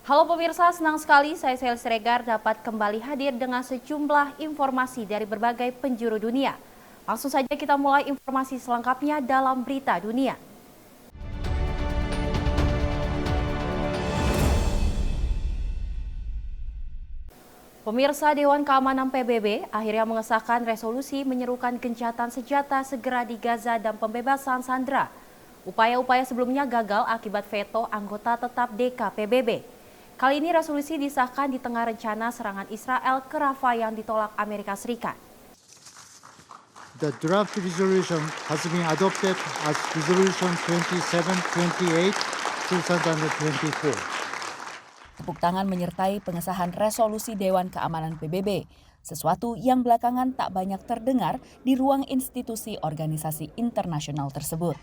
Halo pemirsa, senang sekali saya Sel Siregar dapat kembali hadir dengan sejumlah informasi dari berbagai penjuru dunia. Langsung saja kita mulai informasi selengkapnya dalam Berita Dunia. Pemirsa, Dewan Keamanan PBB akhirnya mengesahkan resolusi menyerukan gencatan senjata segera di Gaza dan pembebasan sandera. Upaya-upaya sebelumnya gagal akibat veto anggota tetap DKPBB. Kali ini resolusi disahkan di tengah rencana serangan Israel ke Rafah yang ditolak Amerika Serikat. The draft resolution has been adopted as Resolution 2728, 2024. Tepuk tangan menyertai pengesahan resolusi Dewan Keamanan PBB, sesuatu yang belakangan tak banyak terdengar di ruang institusi organisasi internasional tersebut.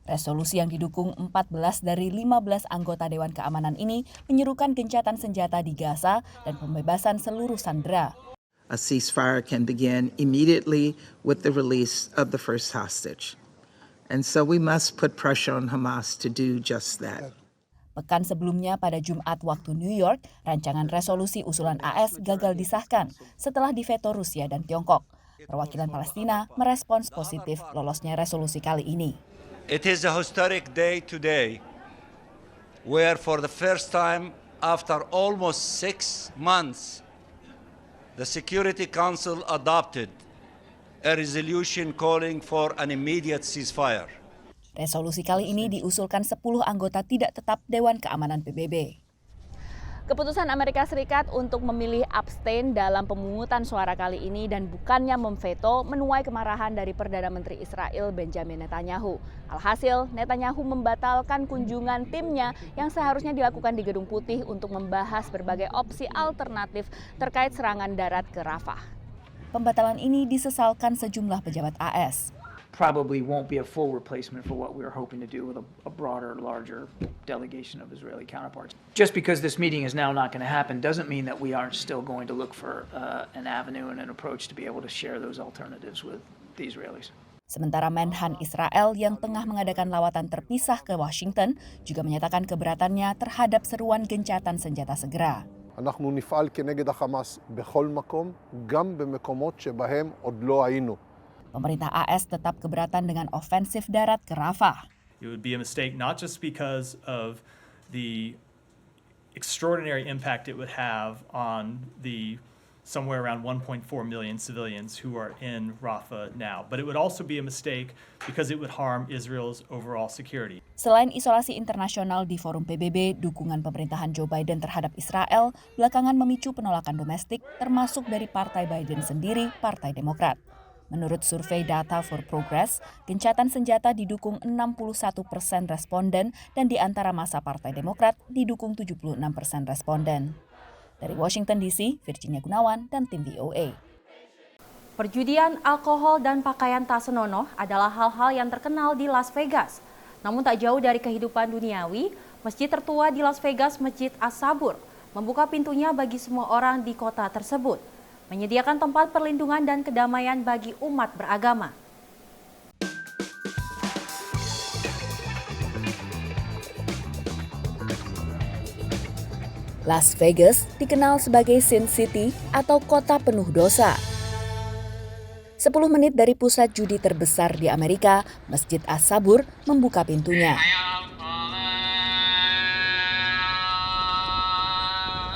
Resolusi yang didukung 14 dari 15 anggota Dewan Keamanan ini menyerukan gencatan senjata di Gaza dan pembebasan seluruh sandera. A ceasefire can begin immediately with the release of the first hostage. And so we must put pressure on Hamas to do just that. Pekan sebelumnya pada Jumat waktu New York, rancangan resolusi usulan AS gagal disahkan setelah diveto Rusia dan Tiongkok. Perwakilan Palestina merespons positif lolosnya resolusi kali ini. It is a historic day today, where for the first time after almost 6 months, the Security Council adopted a resolution calling for an immediate ceasefire. Resolusi kali ini diusulkan 10 anggota tidak tetap Dewan Keamanan PBB. Keputusan Amerika Serikat untuk memilih abstain dalam pemungutan suara kali ini dan bukannya memveto menuai kemarahan dari Perdana Menteri Israel Benjamin Netanyahu. Alhasil, Netanyahu membatalkan kunjungan timnya yang seharusnya dilakukan di Gedung Putih untuk membahas berbagai opsi alternatif terkait serangan darat ke Rafah. Pembatalan ini disesalkan sejumlah pejabat AS. Probably won't be a full replacement for what we were hoping to do with a broader, larger delegation of Israeli counterparts. Just because this meeting is now not going to happen doesn't mean that we aren't still going to look for an avenue and an approach to be able to share those alternatives with the Israelis. Sementara Menhan Israel yang tengah mengadakan lawatan terpisah ke Washington juga menyatakan keberatannya terhadap seruan gencatan senjata segera. אנחנו נפעל כנגד החמאס בכל מקום, גם במקומות שבהם עוד לא היינו. Pemerintah AS tetap keberatan dengan ofensif darat ke Rafah. It would be a mistake not just because of the extraordinary impact it would have on the somewhere around 1.4 million civilians who are in Rafah now, but it would also be a mistake because it would harm Israel's overall security. Selain isolasi internasional di forum PBB, dukungan pemerintahan Joe Biden terhadap Israel belakangan memicu penolakan domestik termasuk dari partai Biden sendiri, Partai Demokrat. Menurut survei Data for Progress, gencatan senjata didukung 61% responden dan di antara masa Partai Demokrat didukung 76% responden. Dari Washington DC, Virginia Gunawan dan tim VOA. Perjudian, alkohol, dan pakaian tak senonoh adalah hal-hal yang terkenal di Las Vegas. Namun tak jauh dari kehidupan duniawi, masjid tertua di Las Vegas, Masjid As-Sabur, membuka pintunya bagi semua orang di kota tersebut, menyediakan tempat perlindungan dan kedamaian bagi umat beragama. Las Vegas dikenal sebagai Sin City atau kota penuh dosa. 10 menit dari pusat judi terbesar di Amerika, Masjid As-Sabur membuka pintunya.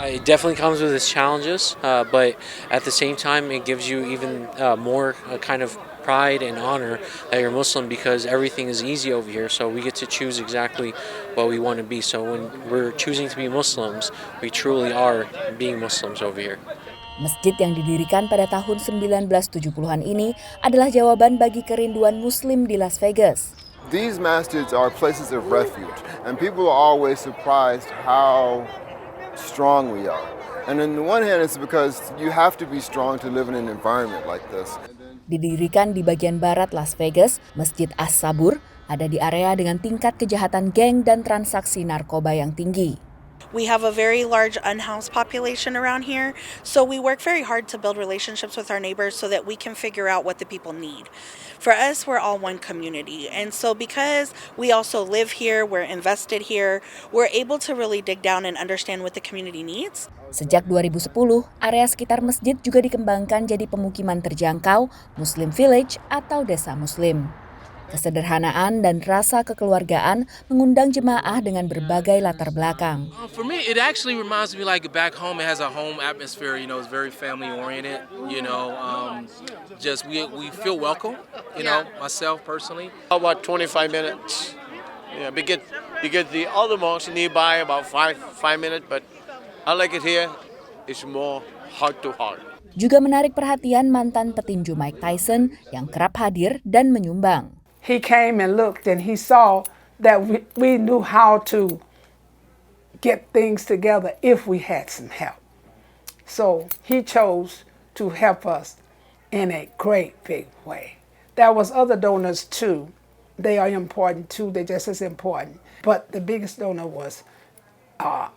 It definitely comes with its challenges, but at the same time, it gives you even more kind of pride and honor that you're Muslim because everything is easy over here. So we get to choose exactly what we want to be. So when we're choosing to be Muslims, we truly are being Muslims over here. Masjid yang didirikan pada tahun 1970-an ini adalah jawaban bagi kerinduan Muslim di Las Vegas. These masjids are places of refuge, and people are always surprised how strong we are. And on the one hand, it's because you have to be strong to live in an environment like this. Didirikan di bagian barat Las Vegas, Masjid As-Sabur ada di area dengan tingkat kejahatan geng dan transaksi narkoba yang tinggi. We have a very large unhoused population around here, so we work very hard to build relationships with our neighbors so that we can figure out what the people need. For us, we're all one community, and so because we also live here, we're invested here, we're able to really dig down and understand what the community needs. Sejak 2010, area sekitar masjid juga dikembangkan jadi pemukiman terjangkau, Muslim Village atau desa Muslim. Kesederhanaan dan rasa kekeluargaan mengundang jemaah dengan berbagai latar belakang. For me, it actually reminds me like back home. It has a home atmosphere. You know, it's very family oriented. You know, just we feel welcome. You know, myself personally. About 25 minutes. Yeah, because the other mosques nearby about five minutes, but I like it here. It's more heart to heart. Juga menarik perhatian mantan petinju Mike Tyson yang kerap hadir dan menyumbang. He came and looked and he saw that we knew how to get things together if we had some help. So he chose to help us in a great big way. There was other donors too. They are important too. They're just as important. But the biggest donor was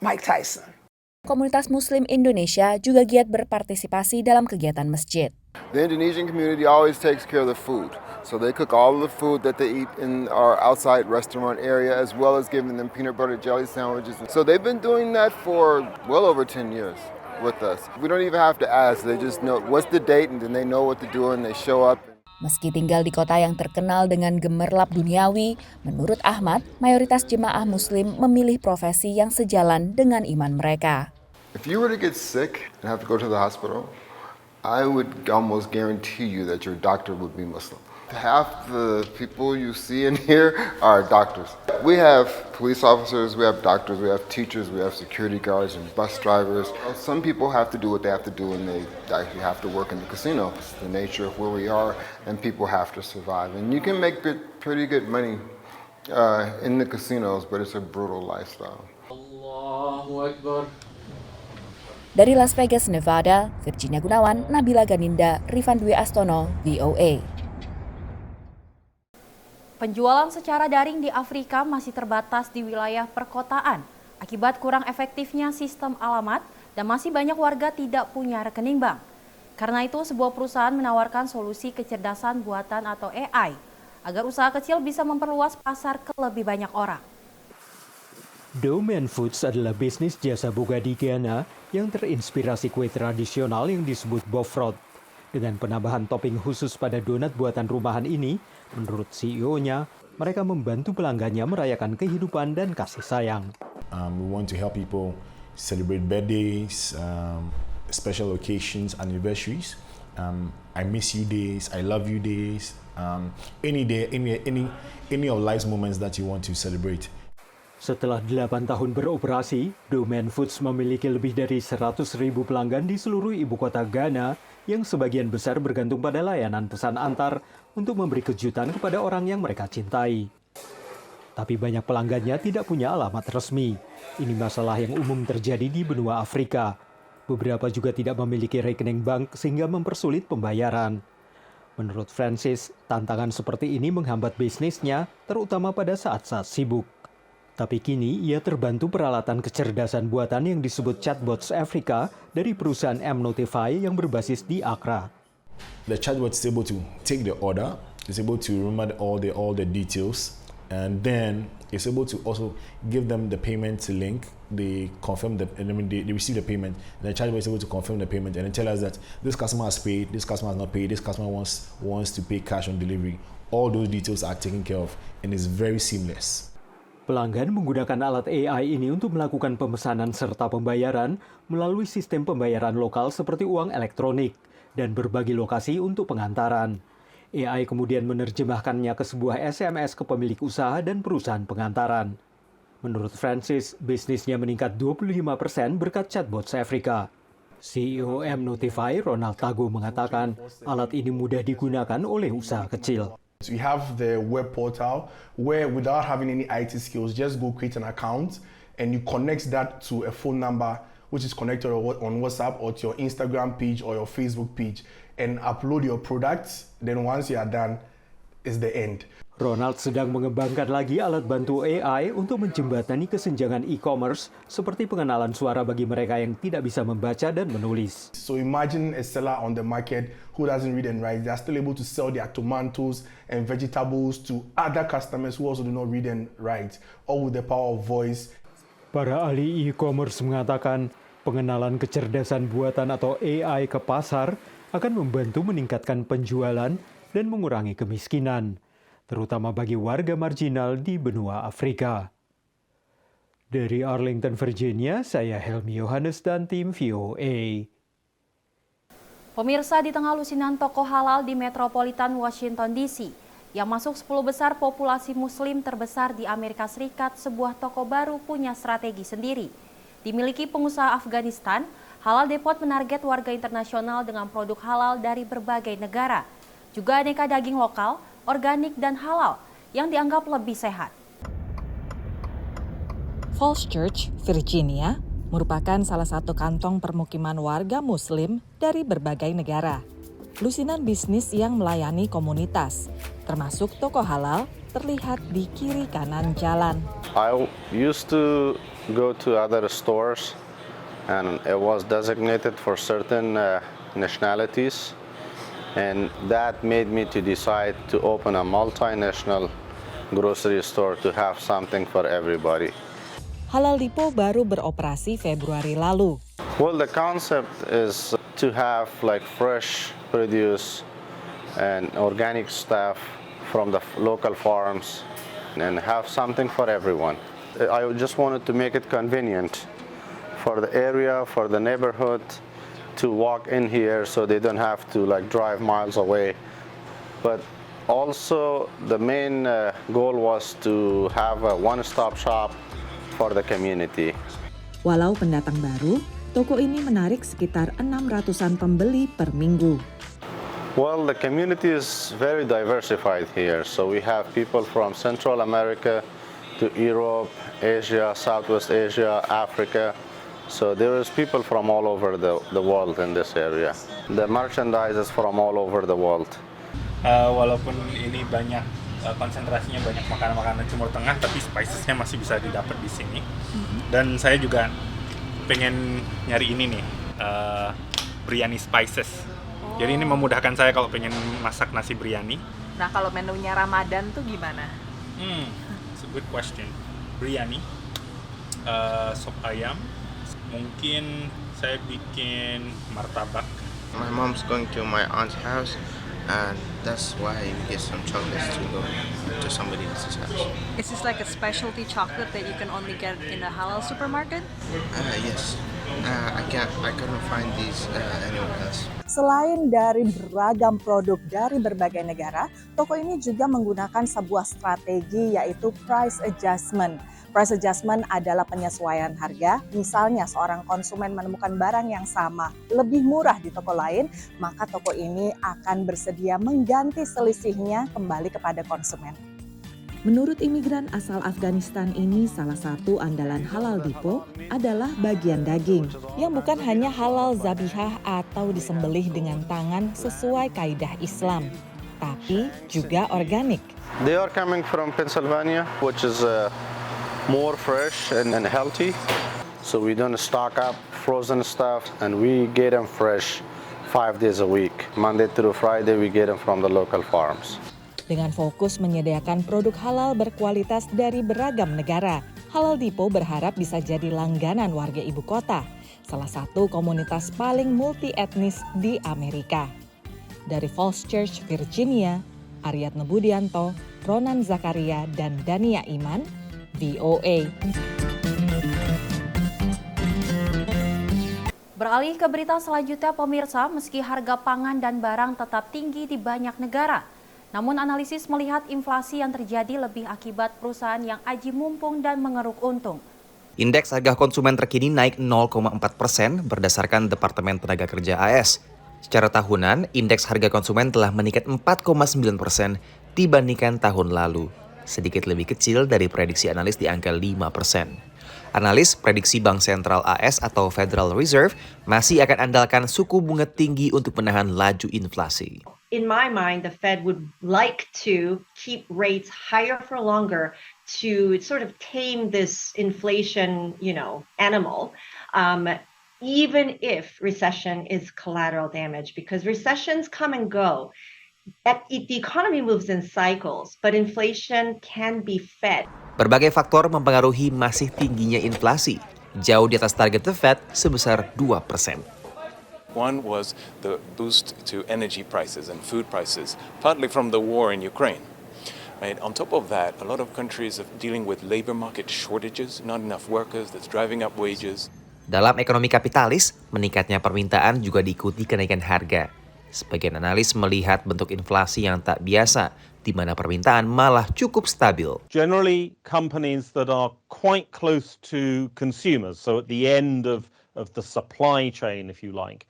Mike Tyson. Komunitas Muslim Indonesia juga giat berpartisipasi dalam kegiatan masjid. The Indonesian community always takes care of the food. So they cook all of the food that they eat in our outside restaurant area, as well as giving them peanut butter jelly sandwiches. So they've been doing that for well over 10 years with us. We don't even have to ask. They just know what's the date and then they know what to do and they show up. Meski tinggal di kota yang terkenal dengan gemerlap duniawi, menurut Ahmad, mayoritas jemaah Muslim memilih profesi yang sejalan dengan iman mereka. If you were to get sick and have to go to the hospital, I would almost guarantee you that your doctor would be Muslim. Half the people you see in here are doctors. We have police officers, we have doctors, we have teachers, we have security guards and bus drivers. Some people have to do what they have to do and they actually have to work in the casino. It's the nature of where we are and people have to survive. And you can make pretty good money in the casinos, but it's a brutal lifestyle. Allahu Akbar. Dari Las Vegas, Nevada, Virginia Gunawan, Nabila Ganinda, Rifan Dwi Astono, VOA. Penjualan secara daring di Afrika masih terbatas di wilayah perkotaan akibat kurang efektifnya sistem alamat dan masih banyak warga tidak punya rekening bank. Karena itu, sebuah perusahaan menawarkan solusi kecerdasan buatan atau AI agar usaha kecil bisa memperluas pasar ke lebih banyak orang. Domain Foods adalah bisnis jasa boga di Ghana yang terinspirasi kue tradisional yang disebut bofrot. Dengan penambahan topping khusus pada donat buatan rumahan ini, menurut CEO-nya, mereka membantu pelanggannya merayakan kehidupan dan kasih sayang. We want to help people celebrate birthdays, special occasions, anniversaries. I miss you days, I love you days. Any day, any of life's moments that you want to celebrate. Setelah 8 tahun beroperasi, Domain Foods memiliki lebih dari 100.000 pelanggan di seluruh ibu kota Ghana yang sebagian besar bergantung pada layanan pesan antar untuk memberi kejutan kepada orang yang mereka cintai. Tapi banyak pelanggannya tidak punya alamat resmi. Ini masalah yang umum terjadi di benua Afrika. Beberapa juga tidak memiliki rekening bank sehingga mempersulit pembayaran. Menurut Francis, tantangan seperti ini menghambat bisnisnya, terutama pada saat-saat sibuk. Tapi kini ia terbantu peralatan kecerdasan buatan yang disebut Chatbots Africa dari perusahaan M-Notify yang berbasis di Accra. The chatbot is able to take the order, is able to remember all the details, and then it's able to also give them the payment link. They confirm they receive the payment. The chatbot is able to confirm the payment and then tell us that this customer has paid, this customer has not paid, this customer wants to pay cash on delivery. All those details are taken care of and it's very seamless. Pelanggan menggunakan alat AI ini untuk melakukan pemesanan serta pembayaran melalui sistem pembayaran lokal seperti uang elektronik dan berbagi lokasi untuk pengantaran. AI kemudian menerjemahkannya ke sebuah SMS ke pemilik usaha dan perusahaan pengantaran. Menurut Francis, bisnisnya meningkat 25% berkat Chatbots Africa. CEO M-Notify Ronald Tago mengatakan alat ini mudah digunakan oleh usaha kecil. So we have the web portal where without having any IT skills, just go create an account and you connect that to a phone number which is connected on WhatsApp or to your Instagram page or your Facebook page and upload your products. Then once you are done, is the end. Ronald sedang mengembangkan lagi alat bantu AI untuk menjembatani kesenjangan e-commerce seperti pengenalan suara bagi mereka yang tidak bisa membaca dan menulis. So imagine a seller on the market who doesn't read and write. They are still able to sell their tomatoes and vegetables to other customers who also do not read and write, all with the power of voice. Para ahli e-commerce mengatakan pengenalan kecerdasan buatan atau AI ke pasar akan membantu meningkatkan penjualan dan mengurangi kemiskinan, terutama bagi warga marginal di benua Afrika. Dari Arlington, Virginia, saya Helmi Yohanes dan tim VOA. Pemirsa, di tengah lusinan toko halal di metropolitan Washington DC, yang masuk 10 besar populasi muslim terbesar di Amerika Serikat, sebuah toko baru punya strategi sendiri. Dimiliki pengusaha Afghanistan, Halal Depot menarget warga internasional dengan produk halal dari berbagai negara. Juga aneka daging lokal, organik dan halal yang dianggap lebih sehat. Falls Church, Virginia, merupakan salah satu kantong permukiman warga muslim dari berbagai negara. Lusinan bisnis yang melayani komunitas, termasuk toko halal, terlihat di kiri kanan jalan. I used to go to other stores and it was designated for certain nationalities. And that made me to decide to open a multinational grocery store to have something for everybody. Halal Depot baru beroperasi Februari lalu. Well, the concept is to have like fresh produce and organic stuff from the local farms and have something for everyone. I just wanted to make it convenient for the area, for the neighborhood, to walk in here so they don't have to like drive miles away. But also the main goal was to have a one-stop shop for the community. Walau pendatang baru, toko ini menarik sekitar 600-an pembeli per minggu. Well, the community is very diversified here. So we have people from Central America to Europe, Asia, Southwest Asia, Africa. So there is people from all over the world in this area. The merchandise is from all over the world. Walaupun ini banyak konsentrasinya banyak makanan-makanan Timur Tengah, tapi spicesnya masih bisa didapat di sini. Dan saya juga pengen nyari ini nih, biryani spices. Jadi ini memudahkan saya kalau pengen masak nasi biryani. Nah, kalau menunya Ramadan tuh gimana? It's a good question. Biryani, sop ayam. Mungkin saya bikin martabak. My mom's going to my aunt's house, and that's why we get some chocolates to go to somebody else's house. Is this like a specialty chocolate that you can only get in a halal supermarket? Yes. I couldn't find these anywhere else. Selain dari beragam produk dari berbagai negara, toko ini juga menggunakan sebuah strategi yaitu price adjustment. Price adjustment adalah penyesuaian harga. Misalnya seorang konsumen menemukan barang yang sama, lebih murah di toko lain, maka toko ini akan bersedia mengganti selisihnya kembali kepada konsumen. Menurut imigran asal Afghanistan ini, salah satu andalan Halal Depot adalah bagian daging, yang bukan hanya halal zabihah atau disembelih dengan tangan sesuai kaidah Islam, tapi juga organik. They are coming from Pennsylvania, which is more fresh and healthy. So we don't stock up frozen stuff and we get them fresh 5 days a week. Monday through Friday we get them from the local farms. Dengan fokus menyediakan produk halal berkualitas dari beragam negara, Halal Depot berharap bisa jadi langganan warga ibu kota, salah satu komunitas paling multi-etnis di Amerika. Dari Falls Church, Virginia, Aryatno Budianto, Ronan Zakaria, dan Dania Iman, VOA. Beralih ke berita selanjutnya, pemirsa, meski harga pangan dan barang tetap tinggi di banyak negara, namun analisis melihat inflasi yang terjadi lebih akibat perusahaan yang aji mumpung dan mengeruk untung. Indeks harga konsumen terkini naik 0,4% berdasarkan Departemen Tenaga Kerja AS. Secara tahunan, indeks harga konsumen telah meningkat 4,9% dibandingkan tahun lalu, sedikit lebih kecil dari prediksi analis di angka 5%. Analis prediksi Bank Sentral AS atau Federal Reserve masih akan andalkan suku bunga tinggi untuk menahan laju inflasi. in my mind, the Fed would like to keep rates higher for longer to sort of tame this inflation, animal, even if recession is collateral damage, because recessions come and go. The economy moves in cycles, but inflation can be fed. Berbagai faktor mempengaruhi masih tingginya inflasi, jauh di atas target The Fed sebesar 2%. One was the boost to energy prices and food prices, partly from the war in Ukraine. Right? On top of that, a lot of countries are dealing with labor market shortages, not enough workers, that's driving up wages. Dalam ekonomi kapitalis, meningkatnya permintaan juga diikuti kenaikan harga. Sebagian analis melihat bentuk inflasi yang tak biasa, di mana permintaan malah cukup stabil. Generally, companies that are quite close to consumers, so at the end of the supply chain, if you like,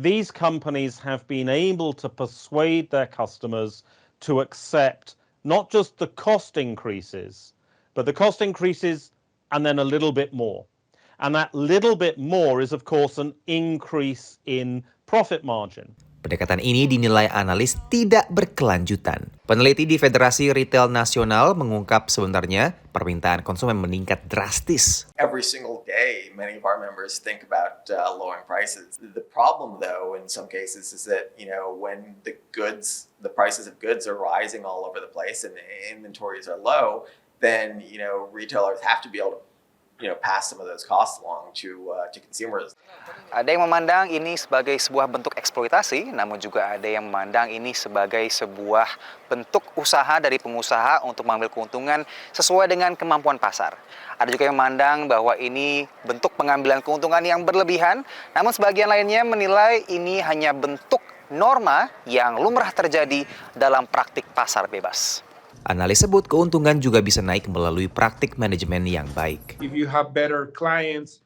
these companies have been able to persuade their customers to accept not just the cost increases, but the cost increases and then a little bit more. And that little bit more is, of course, an increase in profit margin. Pendekatan ini dinilai analis tidak berkelanjutan. Peneliti di Federasi Retail Nasional mengungkap sebenarnya permintaan konsumen meningkat drastis. Every single day, many of our members think about lowering prices. The problem, though, in some cases is that, when the prices of goods are rising all over the place and the inventories are low, then, retailers have to be able to pass some of those costs along to consumers. Ada yang memandang ini sebagai sebuah bentuk eksploitasi, namun juga ada yang memandang ini sebagai sebuah bentuk usaha dari pengusaha untuk mengambil keuntungan sesuai dengan kemampuan pasar. Ada juga yang memandang bahwa ini bentuk pengambilan keuntungan yang berlebihan, namun sebagian lainnya menilai ini hanya bentuk norma yang lumrah terjadi dalam praktik pasar bebas. Analis sebut keuntungan juga bisa naik melalui praktik manajemen yang baik. If you have better clients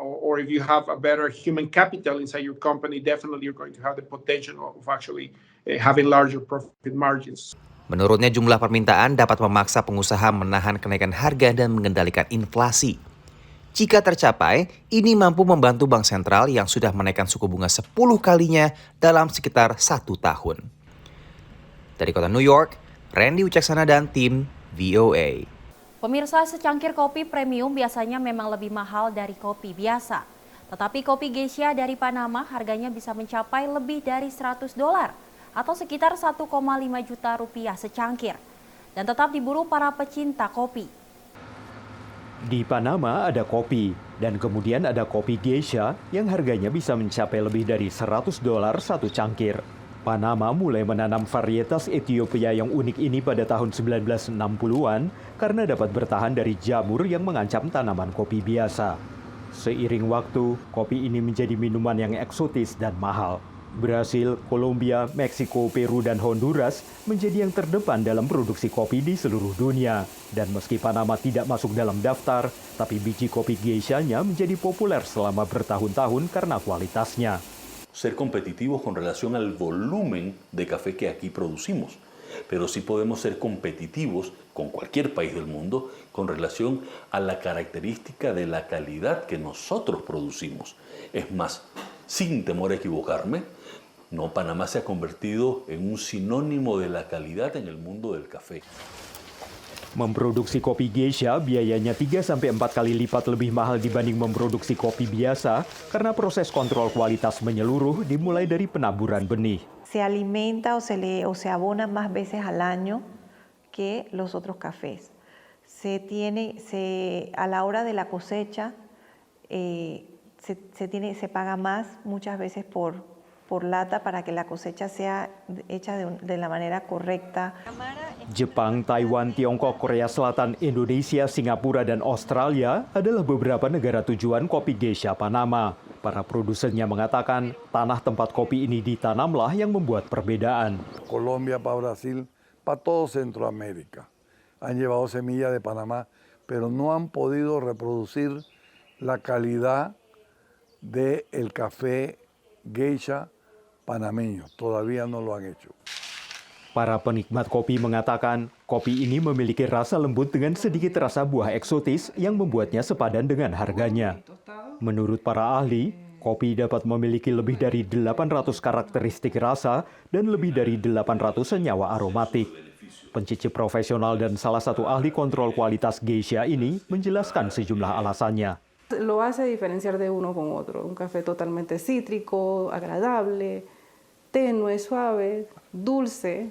or if you have a better human capital inside your company, definitely you're going to have the potential of actually having larger profit margins. Menurutnya jumlah permintaan dapat memaksa pengusaha menahan kenaikan harga dan mengendalikan inflasi. Jika tercapai, ini mampu membantu bank sentral yang sudah menaikkan suku bunga 10 kalinya dalam sekitar 1 tahun. Dari kota New York, Randy Wicaksana dan tim VOA. Pemirsa, secangkir kopi premium biasanya memang lebih mahal dari kopi biasa. Tetapi kopi Geisha dari Panama harganya bisa mencapai lebih dari $100 atau sekitar 1,5 juta rupiah secangkir. Dan tetap diburu para pecinta kopi. Di Panama ada kopi, dan kemudian ada kopi Geisha yang harganya bisa mencapai lebih dari $100 satu cangkir. Panama mulai menanam varietas Ethiopia yang unik ini pada tahun 1960-an karena dapat bertahan dari jamur yang mengancam tanaman kopi biasa. Seiring waktu, kopi ini menjadi minuman yang eksotis dan mahal. Brasil, Kolombia, Meksiko, Peru, dan Honduras menjadi yang terdepan dalam produksi kopi di seluruh dunia. Dan meski Panama tidak masuk dalam daftar, tapi biji kopi Geisha-nya menjadi populer selama bertahun-tahun karena kualitasnya. Ser competitivos con relación al volumen de café que aquí producimos, pero sí podemos ser competitivos con cualquier país del mundo con relación a la característica de la calidad que nosotros producimos. Es más, sin temor a equivocarme, Panamá se ha convertido en un sinónimo de la calidad en el mundo del café. Memproduksi kopi Geisha biayanya 3-4 kali lipat lebih mahal dibanding memproduksi kopi biasa karena proses kontrol kualitas menyeluruh dimulai dari penaburan benih. Se alimenta o se abona más veces al año que los otros cafés. A la hora de la cosecha se paga más muchas veces por lata para que la cosecha sea hecha de la manera correcta. Jepang, Taiwan, Tiongkok, Korea Selatan, Indonesia, Singapura, dan Australia adalah beberapa negara tujuan kopi Geisha Panama. Para produsennya mengatakan tanah tempat kopi ini ditanamlah yang membuat perbedaan. Colombia para Brasil, para todo Centroamérica. Han llevado semilla de Panamá, pero no han podido reproducir la calidad del café Geisha panameño. Todavía no lo han hecho. Para penikmat kopi mengatakan, kopi ini memiliki rasa lembut dengan sedikit rasa buah eksotis yang membuatnya sepadan dengan harganya. Menurut para ahli, kopi dapat memiliki lebih dari 800 karakteristik rasa dan lebih dari 800 senyawa aromatik. Pencicip profesional dan salah satu ahli kontrol kualitas geisha ini menjelaskan sejumlah alasannya. Lo hace diferenciar de uno con otro. Un café totalmente cítrico, agradable, tenue, suave, dulce.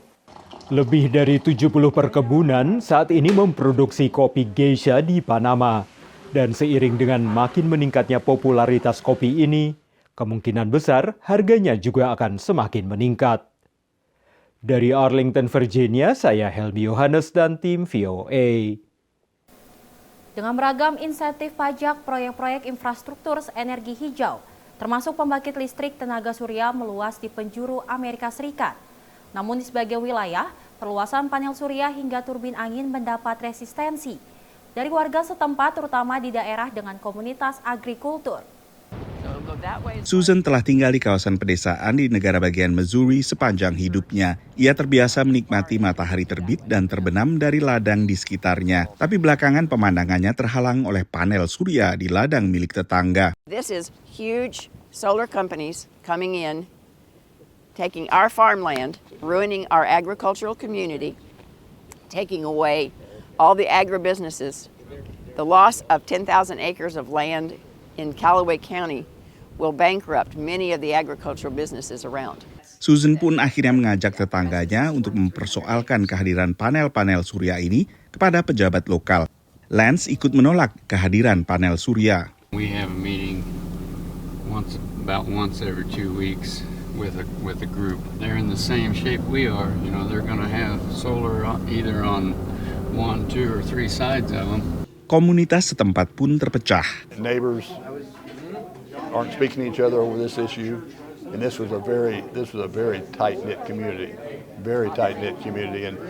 Lebih dari 70 perkebunan saat ini memproduksi kopi geisha di Panama. Dan seiring dengan makin meningkatnya popularitas kopi ini, kemungkinan besar harganya juga akan semakin meningkat. Dari Arlington, Virginia, saya Helmi Yohanes dan tim VOA. Dengan beragam insentif pajak, proyek-proyek infrastruktur energi hijau, termasuk pembangkit listrik tenaga surya meluas di penjuru Amerika Serikat. Namun di sebagian wilayah, perluasan panel surya hingga turbin angin mendapat resistensi dari warga setempat, terutama di daerah dengan komunitas agrikultur. Susan telah tinggal di kawasan pedesaan di negara bagian Missouri sepanjang hidupnya. Ia terbiasa menikmati matahari terbit dan terbenam dari ladang di sekitarnya. Tapi belakangan pemandangannya terhalang oleh panel surya di ladang milik tetangga. This is huge solar companies coming in, taking our farmland, ruining our agricultural community, taking away all the agribusinesses. The loss of 10,000 acres of land in Callaway County will bankrupt many of the agricultural businesses around. Susan pun akhirnya mengajak tetangganya untuk mempersoalkan kehadiran panel-panel surya ini kepada pejabat lokal. Lance ikut menolak kehadiran panel surya. We have a meeting about once every 2 weeks with a group. They're in the same shape we are. You know, they're going to have solar either on 1, 2, or 3 sides of them. Komunitas setempat pun terpecah. Neighbors aren't speaking to each other over this issue, and this was a very tight-knit community, and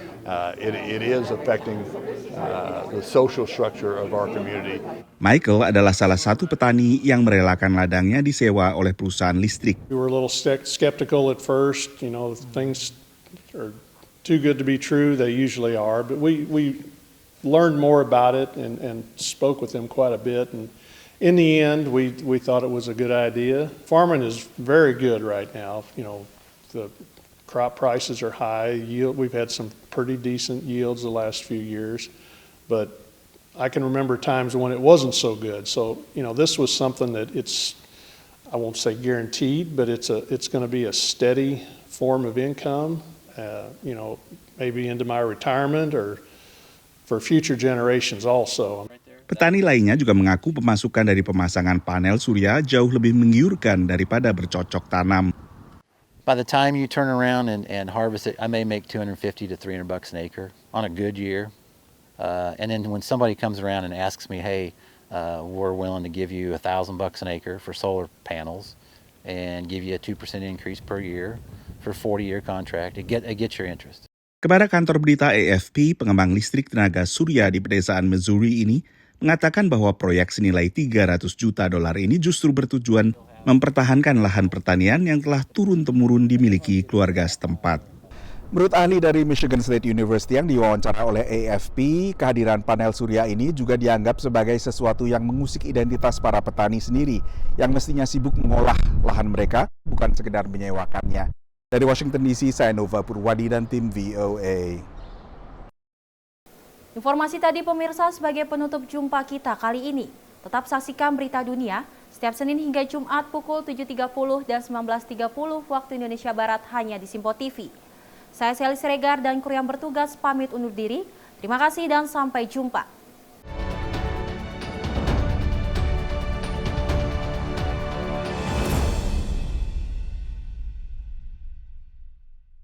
it is affecting the social structure of our community. Michael adalah salah satu petani yang merelakan ladangnya disewa oleh perusahaan listrik. We were a little skeptical at first, you know, things are too good to be true, they usually are, but we learned more about it and spoke with them quite a bit, and in the end we thought it was a good idea. Farming is very good right now. You know, the crop prices are high, we've had some pretty decent yields the last few years, but I can remember times when it wasn't so good. So, you know, this was something that I won't say guaranteed, but it's going to be a steady form of income, you know, maybe into my retirement or for future generations also. Petani lainnya juga mengaku pemasukan dari pemasangan panel surya jauh lebih menggiurkan daripada bercocok tanam. By the time you turn around and harvest it, I may make $250 to $300 an acre on a good year. And then when somebody comes around and asks me, hey, we're willing to give you $1,000 an acre for solar panels and give you a 2% increase per year for a 40-year contract, it gets your interest. Kepada kantor berita AFP, pengembang listrik tenaga surya di pedesaan Missouri ini mengatakan bahwa proyek senilai $300 juta ini justru bertujuan mempertahankan lahan pertanian yang telah turun-temurun dimiliki keluarga setempat. Menurut ahli dari Michigan State University yang diwawancara oleh AFP, kehadiran panel surya ini juga dianggap sebagai sesuatu yang mengusik identitas para petani sendiri yang mestinya sibuk mengolah lahan mereka, bukan sekedar menyewakannya. Dari Washington DC, saya Nova Purwadi dan tim VOA. Informasi tadi pemirsa sebagai penutup jumpa kita kali ini. Tetap saksikan Berita Dunia setiap Senin hingga Jumat pukul 7.30 dan 19.30 waktu Indonesia Barat hanya di Simpo TV. Saya Sally Siregar dan kru yang bertugas pamit undur diri. Terima kasih dan sampai jumpa.